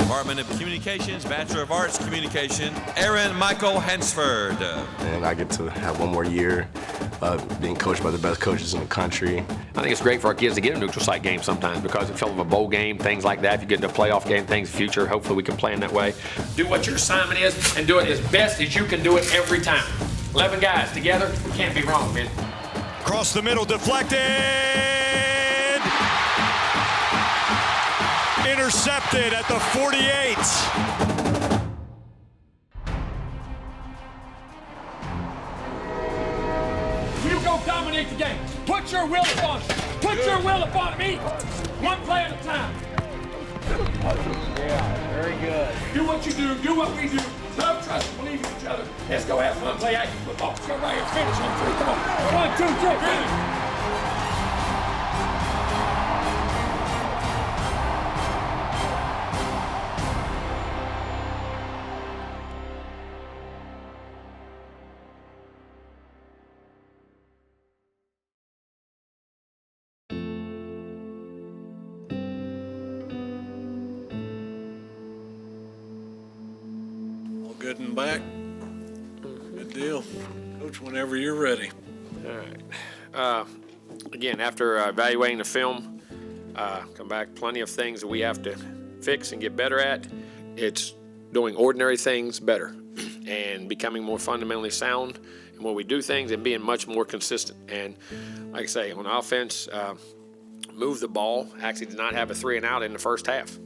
Department of Communications, Bachelor of Arts, Communication, Aaron Michael Hansford. And I get to have one more year being coached by the best coaches in the country. I think it's great for our kids to get a neutral site game sometimes because it's of a bowl game, things like that. If you get into a playoff game, things in the future, hopefully we can plan that way. Do what your assignment is and do it as best as you can do it every time. 11 guys together, can't be wrong, man. Across the middle, deflected! Intercepted at the 48. You go dominate the game. Put your will upon it. Put your will upon me. One play at a time. Yeah, very good. Do what you do what we do. Love, trust, believe in each other. Let's go have fun, play Aggie football. Let's go right here, finish on 3. Come on. 1, 2, 3, finish. Good and back. Good deal. Coach, whenever you're ready. All right. Again, after evaluating the film, come back, plenty of things that we have to fix and get better at. It's doing ordinary things better and becoming more fundamentally sound in when we do things and being much more consistent. And like I say, on offense, move the ball. Actually did not have a 3 and out in the first half.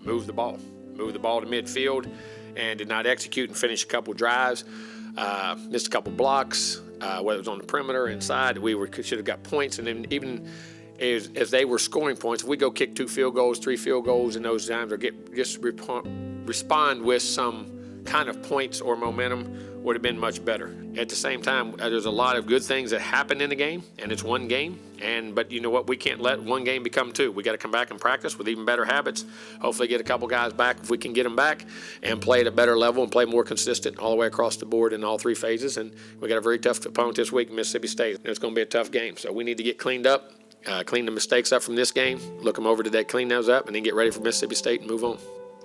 Move the ball to midfield, and did not execute and finish a couple drives. Missed a couple blocks, whether it was on the perimeter or inside. Should have got points, and then even as they were scoring points, if we go kick 2 field goals, 3 field goals in those times, or respond with some kind of points or momentum, would have been much better. At the same time, there's a lot of good things that happen in the game, and it's one game. But you know what? We can't let one game become 2. We got to come back and practice with even better habits. Hopefully get a couple guys back if we can get them back and play at a better level and play more consistent all the way across the board in all 3 phases. And we got a very tough opponent this week, Mississippi State. It's going to be a tough game. So we need to get cleaned up, clean the mistakes up from this game, look them over today, clean those up, and then get ready for Mississippi State and move on.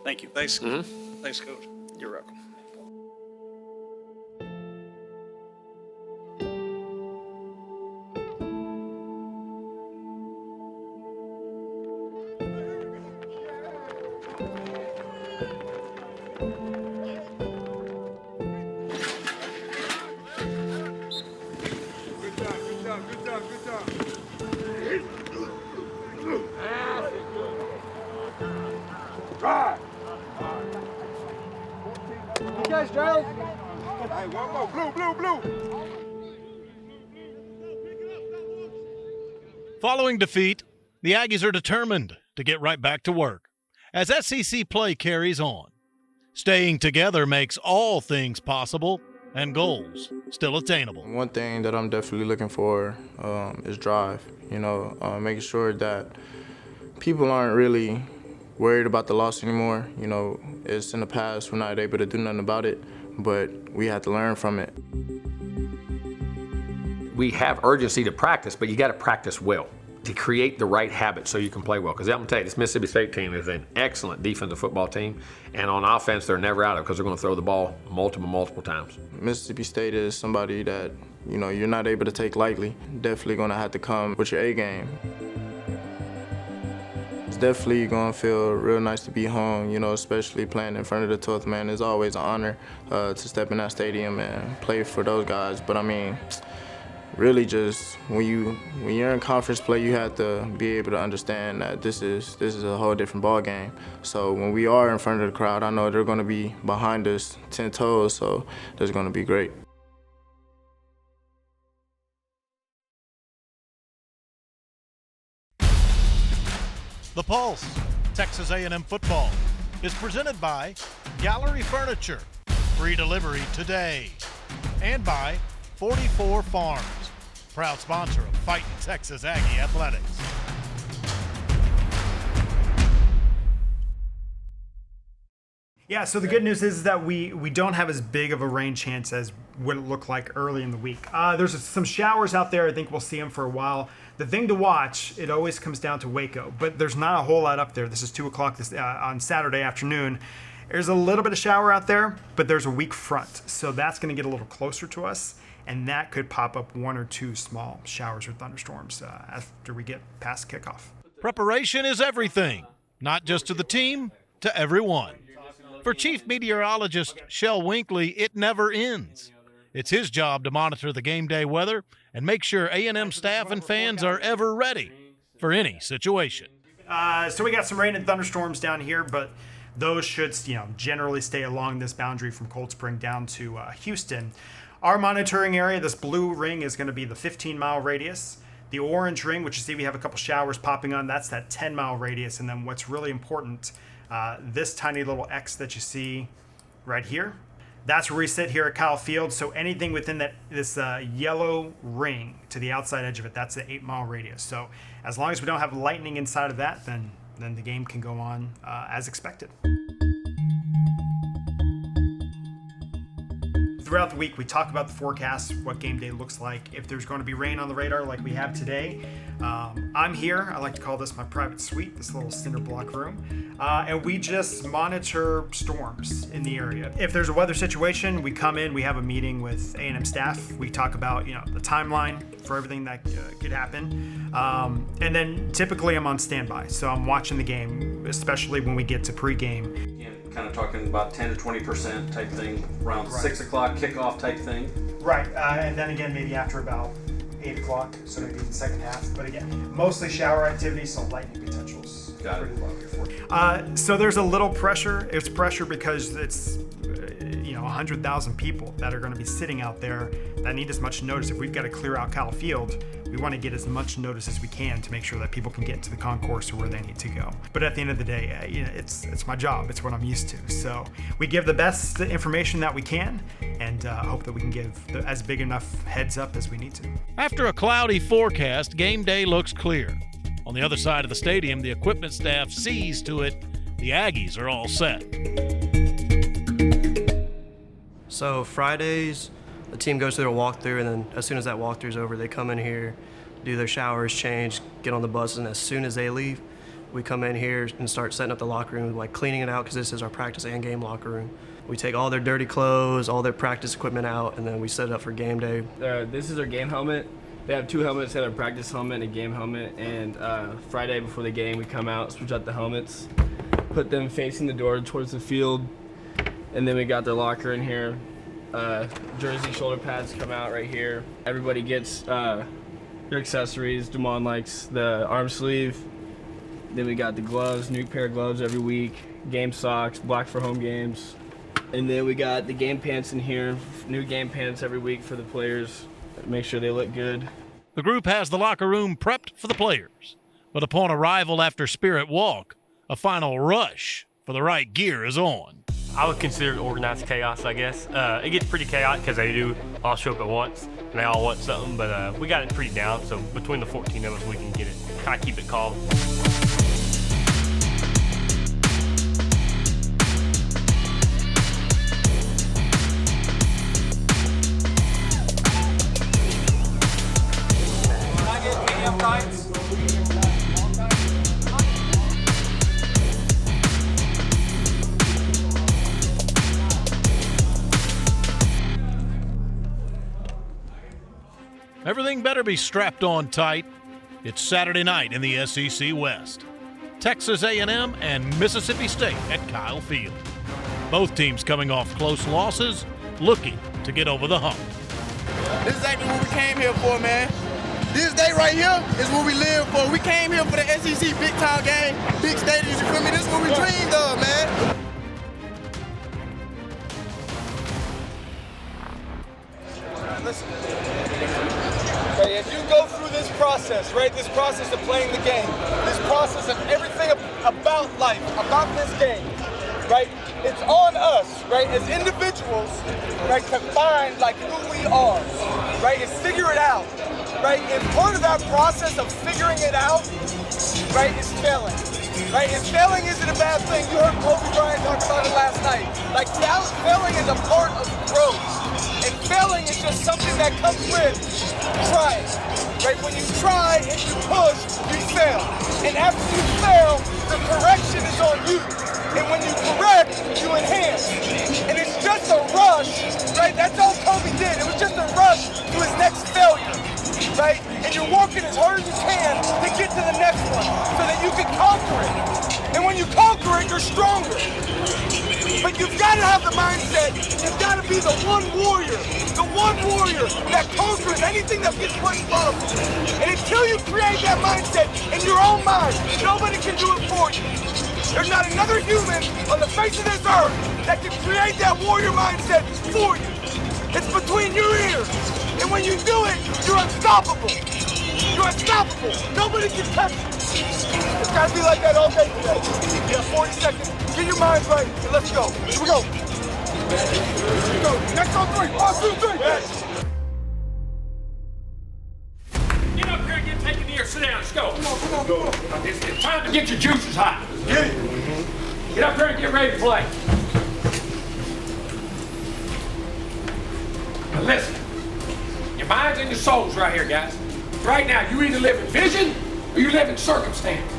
Thank you. Thanks. Mm-hmm. Thanks, Coach. You're welcome. You guys drive? Hey, one more. Blue. Following defeat, the Aggies are determined to get right back to work as SEC play carries on. Staying together makes all things possible and goals still attainable. One thing that I'm definitely looking for is drive, making sure that people aren't really worried about the loss anymore. It's in the past, we're not able to do nothing about it, but we have to learn from it. We have urgency to practice, but you got to practice well to create the right habits so you can play well. Because I'm going to tell you, this Mississippi State team is an excellent defensive football team, and on offense, they're never out of it because they're going to throw the ball multiple times. Mississippi State is somebody that, you're not able to take lightly. Definitely going to have to come with your A game. It's definitely going to feel real nice to be home, especially playing in front of the 12th man. It's always an honor to step in that stadium and play for those guys. But really just when you're in conference play, you have to be able to understand that this is a whole different ball game. So when we are in front of the crowd, I know they're going to be behind us 10 toes, so that's going to be great. The Pulse, Texas A&M football, is presented by Gallery Furniture, free delivery today, and by 44 Farms, proud sponsor of Fighting Texas Aggie Athletics. Yeah, so the good news is that we don't have as big of a rain chance as what it looked like early in the week. There's some showers out there. I think we'll see them for a while. The thing to watch, it always comes down to Waco, but there's not a whole lot up there. This is 2 o'clock on Saturday afternoon. There's a little bit of shower out there, but there's a weak front, so that's going to get a little closer to us, and that could pop up 1 or 2 small showers or thunderstorms after we get past kickoff. Preparation is everything, not just to the team, to everyone. For Chief Meteorologist Shel Winkley, it never ends. It's his job to monitor the game day weather and make sure A&M staff and fans are ever ready for any situation. So we got some rain and thunderstorms down here, but those should, generally stay along this boundary from Cold Spring down to Houston. Our monitoring area, this blue ring, is going to be the 15-mile radius. The orange ring, which you see we have a couple showers popping on, that's that 10-mile radius. And then what's really important, this tiny little X that you see right here, that's where we sit here at Kyle Field. So anything within this yellow ring to the outside edge of it, that's the 8-mile radius. So as long as we don't have lightning inside of that, then the game can go on as expected. Throughout the week, we talk about the forecast, what game day looks like, if there's going to be rain on the radar like we have today. I'm here. I like to call this my private suite, this little cinder block room. And we just monitor storms in the area. If there's a weather situation, we come in, we have a meeting with A&M staff. We talk about, the timeline for everything that could happen. And then typically I'm on standby. So I'm watching the game, especially when we get to pregame. Kind of talking about 10 to 20% type thing, around 6 o'clock kickoff type thing. Right, and then again maybe after about 8 o'clock, so maybe in the second half. But again, mostly shower activity, so lightning potentials. Got it. So there's a little pressure. It's pressure because it's 100,000 people that are going to be sitting out there that need as much notice. If we've got to clear out Kyle Field, we want to get as much notice as we can to make sure that people can get to the concourse or where they need to go. But at the end of the day, it's my job. It's what I'm used to. So we give the best information that we can and hope that we can give as big enough heads up as we need to. After a cloudy forecast, game day looks clear. On the other side of the stadium, the equipment staff sees to it the Aggies are all set. So Fridays, the team goes through their walkthrough, and then as soon as that walkthrough is over, they come in here, do their showers, change, get on the bus, and as soon as they leave, we come in here and start setting up the locker room, like cleaning it out, because this is our practice and game locker room. We take all their dirty clothes, all their practice equipment out, and then we set it up for game day. This is their game helmet. They have 2 helmets. They have a practice helmet and a game helmet. And Friday before the game, we come out, switch out the helmets, put them facing the door towards the field, and then we got their locker in here. Jersey shoulder pads come out right here. Everybody gets their accessories. Damon likes the arm sleeve. Then we got the gloves, new pair of gloves every week, game socks, black for home games. And then we got the game pants in here, new game pants every week for the players. Make sure they look good. The group has the locker room prepped for the players, but upon arrival after Spirit Walk, a final rush for the right gear is on. I would consider it organized chaos, I guess. It gets pretty chaotic because they do all show up at once and they all want something, but we got it pretty down, so between the 14 of us, we can get it, kind of keep it calm. Everything better be strapped on tight. It's Saturday night in the SEC West. Texas A&M and Mississippi State at Kyle Field. Both teams coming off close losses, looking to get over the hump. This is exactly what we came here for, man. This day right here is what we live for. We came here for the SEC big time game, big stadiums, you feel me? This is what we dreamed of, man. Listen. Okay, if you go through this process, right, this process of playing the game, this process of everything about life, about this game, right, it's on us, right, as individuals, right, to find, like, who we are, right, and figure it out, right, and part of that process of figuring it out, right, is failing, right, and failing isn't a bad thing. You heard Kobe Bryant talk about it last night. right. Like failing is a part of growth. And failing is just something that comes with trying. Right? When you try and you push, you fail. And after you fail, the correction is on you. And when you correct, you enhance. And it's just a rush, right? That's all Kobe did. It was just a rush to his next failure, right? And you're working as hard as you can to get to the next one so that you can conquer it. And when you conquer it, you're stronger. But you've got to have the mindset, you've got to be the one warrior that conquers anything that gets put in front of you. And until you create that mindset in your own mind, nobody can do it for you. There's not another human on the face of this earth that can create that warrior mindset for you. It's between your ears. And when you do it, you're unstoppable. You're unstoppable. Nobody can touch you. It's got to be like that all day today. You have 40 seconds. Get your minds right, and let's go. Here we go. Here we go. Next on 3. 1, 2, 3. Get up here and get taken here. Sit down. Let's go. Come on. It's time to get your juices hot. Get up here and get ready to play. Now listen. Your minds and your souls right here, guys. Right now, you either live in vision or you live in circumstance.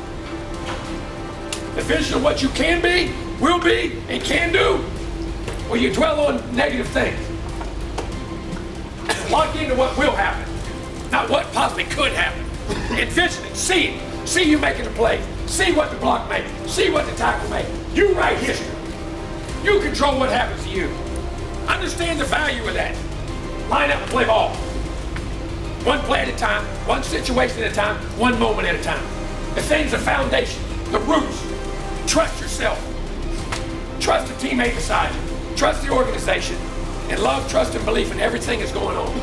The vision of what you can be, will be, and can do, or you dwell on negative things. Lock into what will happen, not what possibly could happen. Envision it, see it. See you making a play. See what the block made. See what the tackle made. You write history. You control what happens to you. Understand the value of that. Line up and play ball. One play at a time, one situation at a time, one moment at a time. The thing's the foundation, the roots. Trust yourself. Trust the teammate beside you. Trust the organization. And love, trust, and belief in everything that's going on.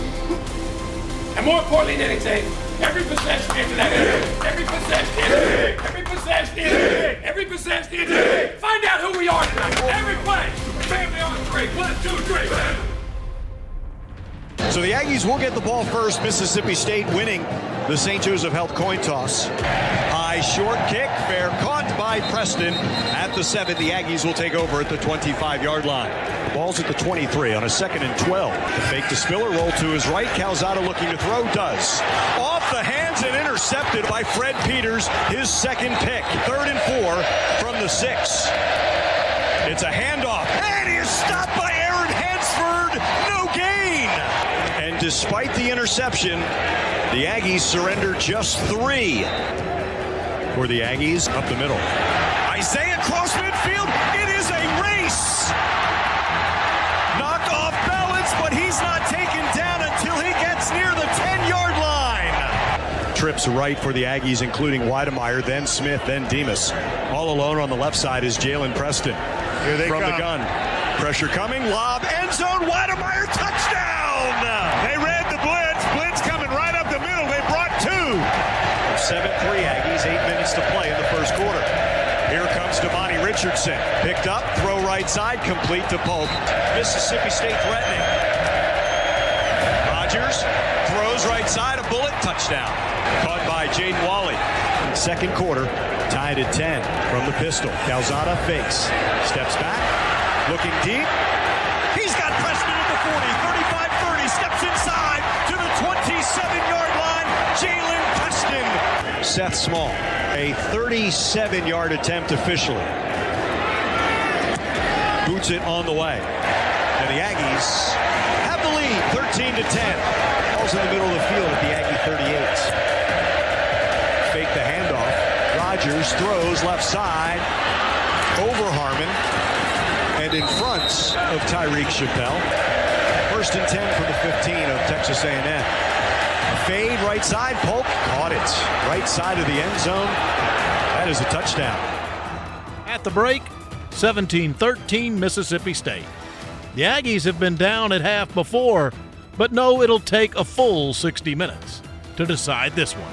And more importantly than anything, every possession into that game. Every possession into it. Every possession into it. Every possession into it. Find out who we are tonight. Every play. Family on 3. 1, 2, 3. So the Aggies will get the ball first. Mississippi State winning the St. Joseph Health coin toss. High short kick, fair caught by Preston at the 7. The Aggies will take over at the 25-yard line. Ball's at the 23 on a 2nd and 12. The fake to Spiller, roll to his right. Calzada looking to throw, does. Off the hands and intercepted by Fred Peters, his second pick. 3rd and 4 from the 6. It's a handoff, and he is stopped by Aaron Hansford. No gain. And despite the interception, the Aggies surrender just 3. For the Aggies, up the middle. Isaiah cross midfield. It is a race. Knock off balance, but he's not taken down until he gets near the 10-yard line. Trips right for the Aggies, including Weidemeyer, then Smith, then Demas. All alone on the left side is Jalen Preston. Here they from come. the gun. Pressure coming, lob, end zone, Weidemeyer, touchdown! They read the blitz. Blitz coming right up the middle. They brought 2. 7-3 Aggies, 8 minutes to play in the first quarter. Here comes Devontae Richardson. Picked up, throw right side, complete to Polk. Mississippi State threatening. Rogers throws right side, a bullet, touchdown. Caught by Jaden Wally. Second quarter, tied at 10 from the pistol. Calzada fakes, steps back, looking deep. He's got Preston at the 40, 35-30, steps inside to the 27-yard line. Jalen Preston. Seth Small, a 37-yard attempt officially. Boots it on the way. And the Aggies have the lead, 13-10. Ball's in the middle of the field at the Aggie 38. Fake the handoff. Rogers throws left side over Harmon and in front of Tyreek Chappelle. 1st and 10 from the 15 of Texas A&M. Fade right side. Polk caught it. Right side of the end zone. That is a touchdown. At the break, 17-13 Mississippi State. The Aggies have been down at half before, but know it'll take a full 60 minutes to decide this one.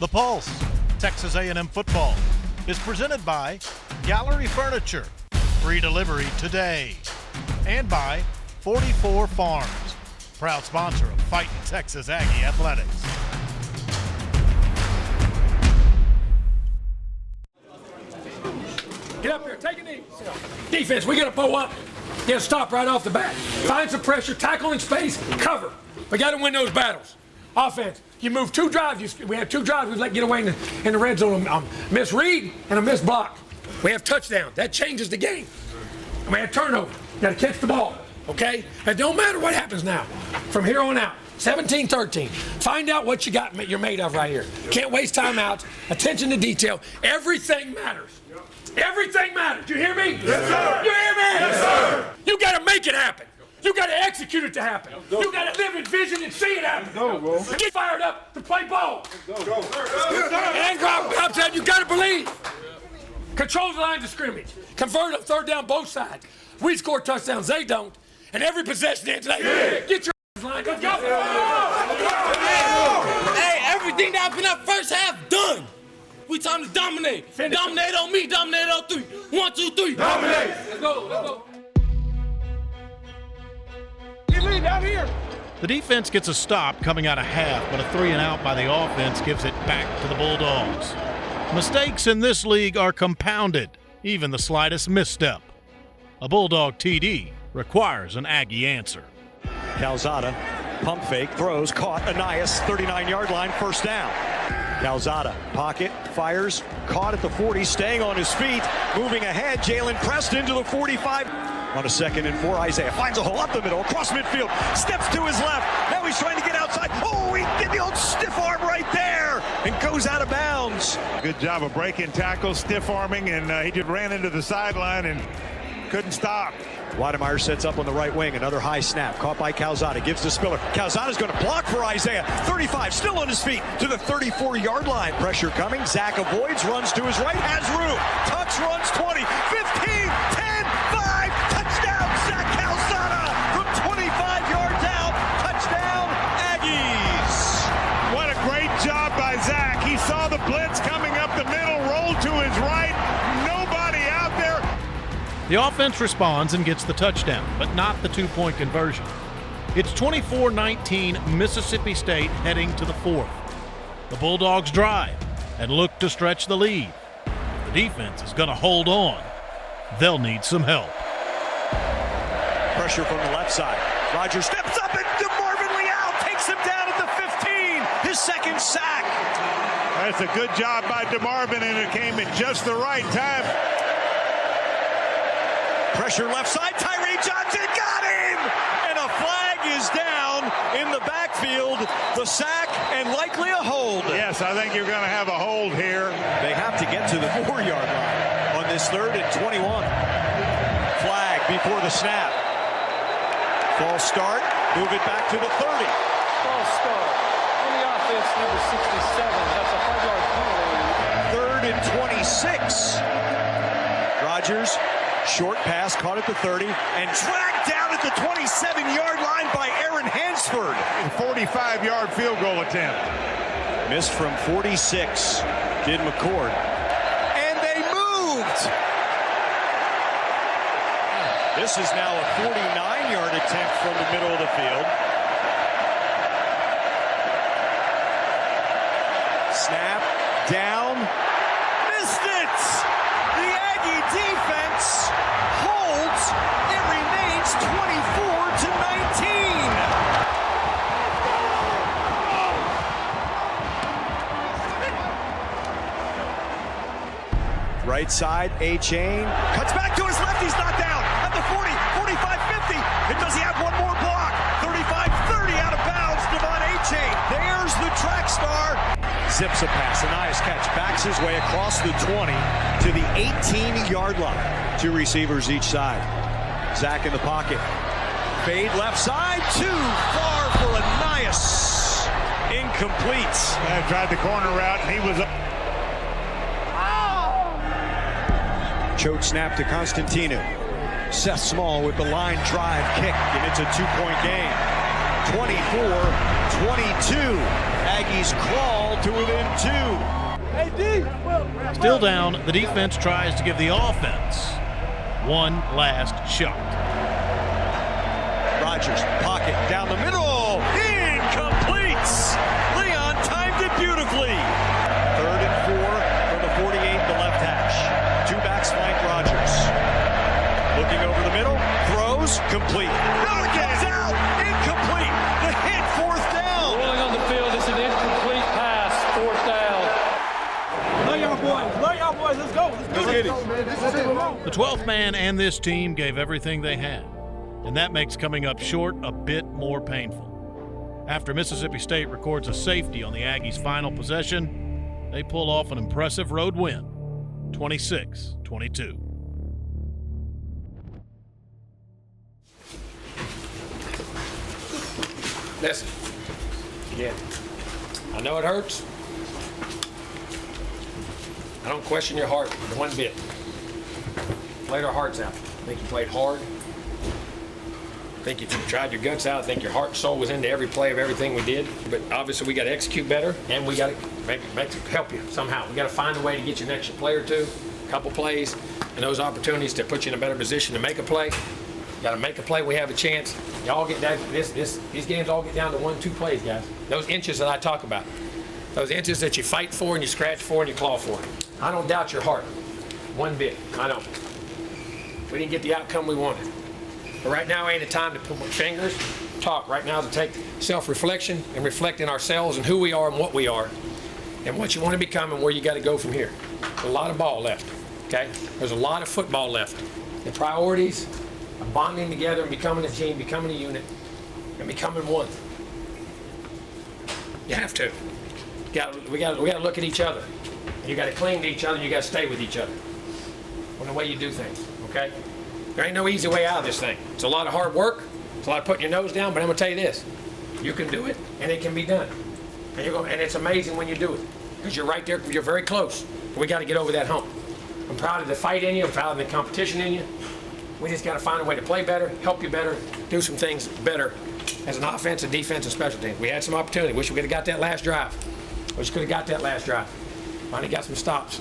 The Pulse, Texas A&M football, is presented by Gallery Furniture, free delivery today, and by 44 Farms, proud sponsor of Fighting Texas Aggie Athletics. Defense, we got to pull up. Get a stop right off the bat. Find some pressure, tackle in space, cover. We got to win those battles. Offense, you move 2 drives. We have 2 drives we let get away in the red zone. Misread and a missed block. We have touchdown. That changes the game. And we have turnover. You got to catch the ball, okay? It don't matter what happens now. From here on out, 17-13. Find out what you're made of right here. Can't waste timeouts. Attention to detail. Everything matters. Everything matters. You hear me? Yes, sir. You hear me? Yes, sir. You got to make it happen. You got to execute it to happen. You got to live in vision and see it happen. And get fired up to play ball. And outside, you got to believe. Control the lines of scrimmage. Convert on 3rd down both sides. We score touchdowns. They don't. And every possession ends. Get your line. Let's go. Hey, everything that happened that first half, done. We time to dominate. Dominate on me, dominate on 3. 1, 2, 3. Dominate. Let's go. Down here. The defense gets a stop coming out of half, but a 3-and-out by the offense gives it back to the Bulldogs. Mistakes in this league are compounded, even the slightest misstep. A Bulldog TD requires an Aggie answer. Calzada, pump fake, throws, caught, Anias, 39-yard line, first down. Calzada, pocket, fires, caught at the 40, staying on his feet, moving ahead, Jalen Preston to the 45. On a 2nd and 4, Isaiah finds a hole up the middle, across midfield, steps to his left, now he's trying to get outside. Oh, he did the old stiff arm right there and goes out of bounds. Good job of breaking tackles, stiff arming, and he just ran into the sideline and couldn't stop. Wademeyer sets up on the right wing, another high snap, caught by Calzada, gives to Spiller. Calzada's going to block for Isaiah, 35, still on his feet to the 34-yard line. Pressure coming, Zach avoids, runs to his right, has room, tucks, runs 20, 15, 10, 5, touchdown, Zach Calzada from 25 yards out, touchdown, Aggies. What a great job by Zach. He saw the blitz coming up the middle, rolled to his right, nobody out there. The offense responds and gets the touchdown, but not the 2-point conversion. It's 24-19 Mississippi State heading to the 4th. The Bulldogs drive and look to stretch the lead. The defense is going to hold on. They'll need some help. Pressure from the left side. Rogers steps up and DeMarvin Leal takes him down at the 15. His 2nd sack. That's a good job by DeMarvin, and it came at just the right time. Pressure left side, Tyree Johnson got him! And a flag is down in the backfield. The sack and likely a hold. Yes, I think you're going to have a hold here. They have to get to the 4-yard line on this 3rd and 21. Flag before the snap. False start, move it back to the 30. False start. On the offense, number 67. That's a 5-yard penalty. 3rd and 26. Rogers. Short pass caught at the 30 and dragged down at the 27-yard line by Aaron Hansford. 45-yard field goal attempt. Missed from 46, did McCord. And they moved! This is now a 49-yard attempt from the middle of the field. Snap, down, missed it! The Aggie defense holds. It remains 24-19. Right side, A-Chain, cuts back to his left, he's not down. At the 40, 45, 50, and does he have one more block? 35, 30 out of bounds, Devon A-Chain. There's the track star. Zips a pass, a nice catch, backs his way across the 20 to the 18-yard line. 2 receivers each side. Zach in the pocket. Fade left side, too far for Anias. Incomplete. Tried the corner route, and he was up. Choke snap to Constantino. Seth Small with the line drive kick, and it's a 2-point game. 24-22. Aggies crawl to within 2. Still down, the defense tries to give the offense one last shot. Rogers, pocket, down the middle, incomplete! Leon timed it beautifully. 3rd and 4 from the 48, the left hash. 2 backs flank Rogers. incomplete. Now it comes out, incomplete. The hit, 4th down. Rolling on the field, it's an incomplete pass, 4th down. Lay y'all boys, let's go. Let's get it. The 12th man and this team gave everything they had, and that makes coming up short a bit more painful. After Mississippi State records a safety on the Aggies' final possession, they pull off an impressive road win, 26-22. Listen, again, I know it hurts. I don't question your heart one bit. Played our hearts out. I think you played hard. I think you tried your guts out. I think your heart and soul was into every play of everything we did. But obviously we got to execute better, and we got to make it help you somehow. We got to find a way to get you an extra play or two, a couple plays, and those opportunities to put you in a better position to make a play. You got to make a play. We have a chance. Y'all get down. These games all get down to 1-2 plays, guys. Those inches that I talk about, those inches that you fight for and you scratch for and you claw for. I don't doubt your heart, one bit. I don't. We didn't get the outcome we wanted. But right now ain't a time to put fingers, talk. Right now to take self-reflection and reflect in ourselves and who we are and what we are and what you want to become and where you got to go from here. There's a lot of ball left, okay? There's a lot of football left. The priorities of bonding together and becoming a team, becoming a unit, and becoming one. You have to. We got to look at each other. You got to cling to each other and you got to stay with each other. On the way you do things, okay? There ain't no easy way out of this thing. It's a lot of hard work. It's a lot of putting your nose down, but I'm gonna tell you this. You can do it, and it can be done. And it's amazing when you do it, because you're right there, you're very close. We gotta get over that hump. I'm proud of the fight in you, I'm proud of the competition in you. We just gotta find a way to play better, help you better, do some things better as an offense and defense and special teams. We had some opportunity. Wish we could have got that last drive. Finally got some stops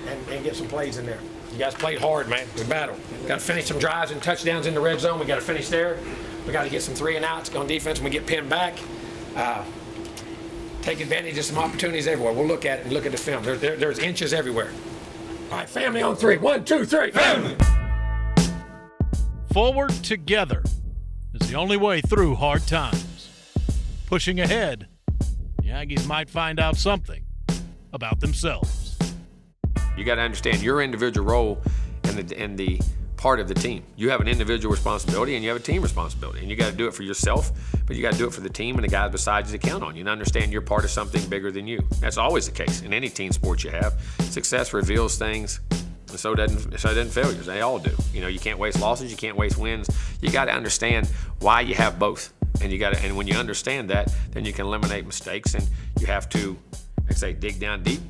and get some plays in there. You guys played hard, man. We battled. Got to finish some drives and touchdowns in the red zone. We got to finish there. We got to get some 3 and outs on defense when we get pinned back. Take advantage of some opportunities everywhere. We'll look at it and look at the film. There's inches everywhere. All right, family on 3. 1, 2, 3, family. Forward together is the only way through hard times. Pushing ahead, the Aggies might find out something about themselves. You got to understand your individual role and the part of the team. You have an individual responsibility and you have a team responsibility, and you got to do it for yourself, but you got to do it for the team and the guys beside you to count on you and understand you're part of something bigger than you. That's always the case in any team sport you have. Success reveals things, and so doesn't failures. They all do. You know, you can't waste losses, you can't waste wins. You got to understand why you have both, and when you understand that, then you can eliminate mistakes, and you have to, like I say, dig down deep.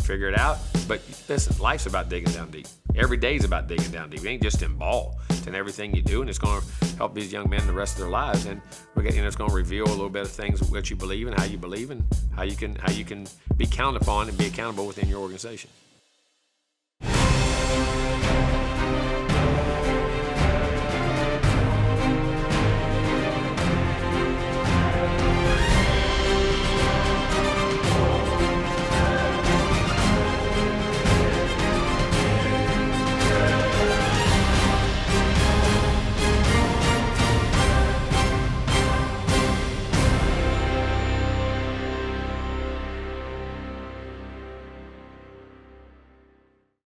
Figure it out. But listen, life's about digging down deep. Every day's about digging down deep. It ain't just in ball. It's in everything you do, and it's going to help these young men the rest of their lives. And it's going to reveal a little bit of things what you believe and how you believe and how you can be counted upon and be accountable within your organization.